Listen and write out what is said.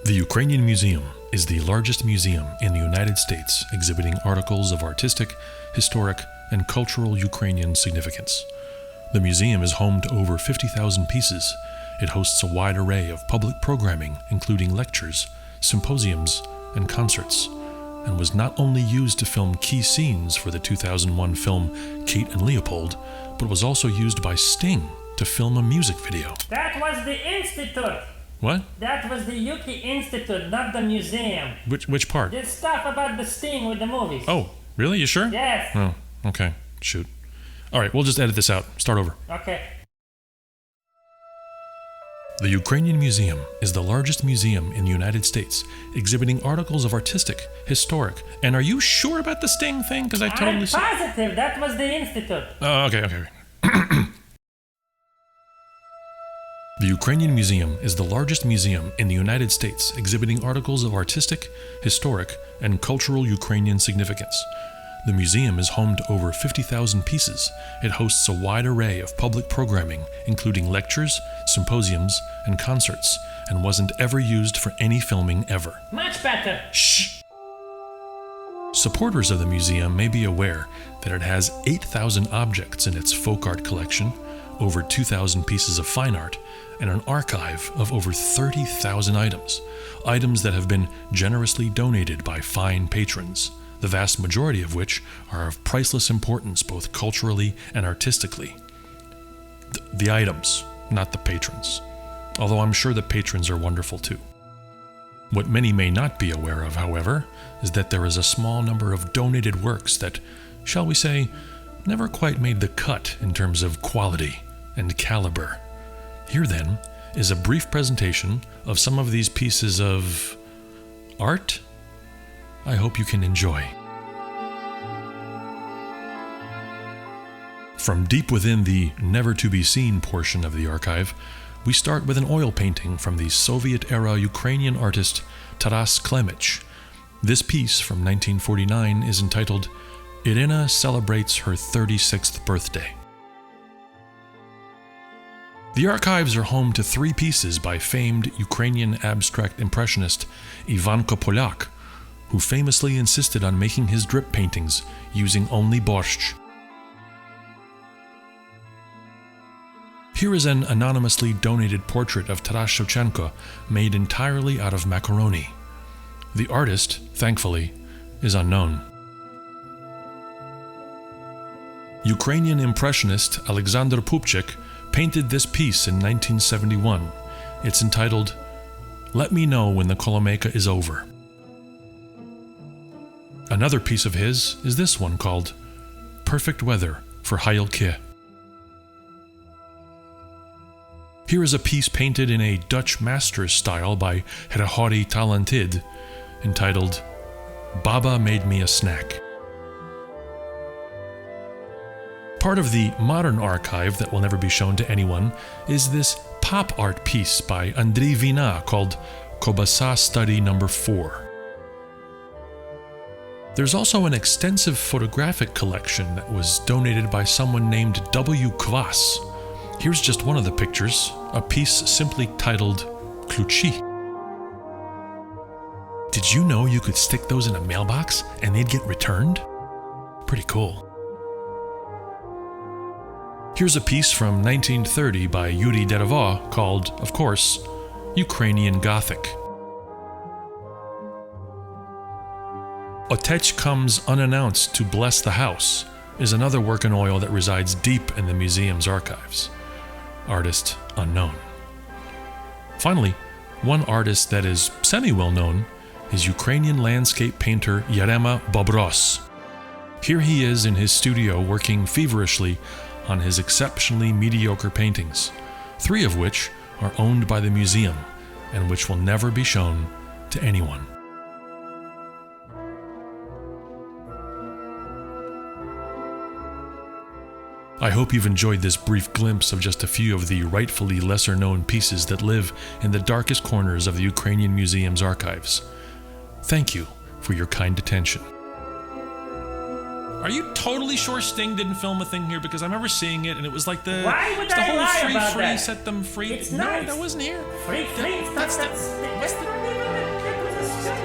The Ukrainian Museum is the largest museum in the United States exhibiting articles of artistic, historic, and cultural Ukrainian significance. The museum is home to over 50,000 pieces. It hosts a wide array of public programming, including lectures, symposiums, and concerts, and was not only used to film key scenes for the 2001 film Kate and Leopold, but was also used by Sting to film a music video. That was the institute! What? That was the Yuki Institute, not the museum. Which part? This stuff about the Sting with the movies. Oh, really? You sure? Yes. Oh, okay. Shoot. All right, we'll just edit this out. Start over. Okay. The Ukrainian Museum is the largest museum in the United States, exhibiting articles of artistic, historic, and are you sure about the Sting thing? Because I totally... I'm positive that was the institute. Oh, okay. The Ukrainian Museum is the largest museum in the United States, exhibiting articles of artistic, historic, and cultural Ukrainian significance. The museum is home to over 50,000 pieces. It hosts a wide array of public programming, including lectures, symposiums, and concerts, and wasn't ever used for any filming ever. Much better. Shh! Supporters of the museum may be aware that it has 8,000 objects in its folk art collection, over 2,000 pieces of fine art, and an archive of over 30,000 items that have been generously donated by fine patrons, the vast majority of which are of priceless importance both culturally and artistically. The items, not the patrons, although I'm sure the patrons are wonderful too. What many may not be aware of, however, is that there is a small number of donated works that, shall we say, never quite made the cut in terms of quality and caliber. Here, then, is a brief presentation of some of these pieces of art I hope you can enjoy. From deep within the never-to-be-seen portion of the archive, we start with an oil painting from the Soviet-era Ukrainian artist Taras Klemich. This piece from 1949 is entitled Irina Celebrates Her 36th Birthday. The archives are home to 3 pieces by famed Ukrainian abstract impressionist Ivan Kopolyak, who famously insisted on making his drip paintings using only borscht. Here is an anonymously donated portrait of Taras Shevchenko made entirely out of macaroni. The artist, thankfully, is unknown. Ukrainian impressionist Alexander Pupchik painted this piece in 1971. It's entitled, Let Me Know When the Kolomeyka is Over. Another piece of his is this one called Perfect Weather for Hayilke. Here is a piece painted in a Dutch master's style by Herahori Talentid, entitled Baba Made Me a Snack. Part of the modern archive that will never be shown to anyone is this pop art piece by Andriy Vina called Kobzar Study No. 4. There's also an extensive photographic collection that was donated by someone named W. Kvass. Here's just one of the pictures, a piece simply titled Kluchi. Did you know you could stick those in a mailbox and they'd get returned? Pretty cool. Here's a piece from 1930 by Yuri Derevov called, of course, Ukrainian Gothic. Otech Comes Unannounced to Bless the House is another work in oil that resides deep in the museum's archives. Artist unknown. Finally, one artist that is semi-well known is Ukrainian landscape painter Yarema Bobros. Here he is in his studio working feverishly on his exceptionally mediocre paintings, 3 of which are owned by the museum and which will never be shown to anyone. I hope you've enjoyed this brief glimpse of just a few of the rightfully lesser-known pieces that live in the darkest corners of the Ukrainian Museum's archives. Thank you for your kind attention. Are you totally sure Sting didn't film a thing here? Because I remember seeing it, and it was like the Why would it's the I whole lie free about free that? set them free. It's no, nice. that wasn't here. Free, That's the- that was a stupid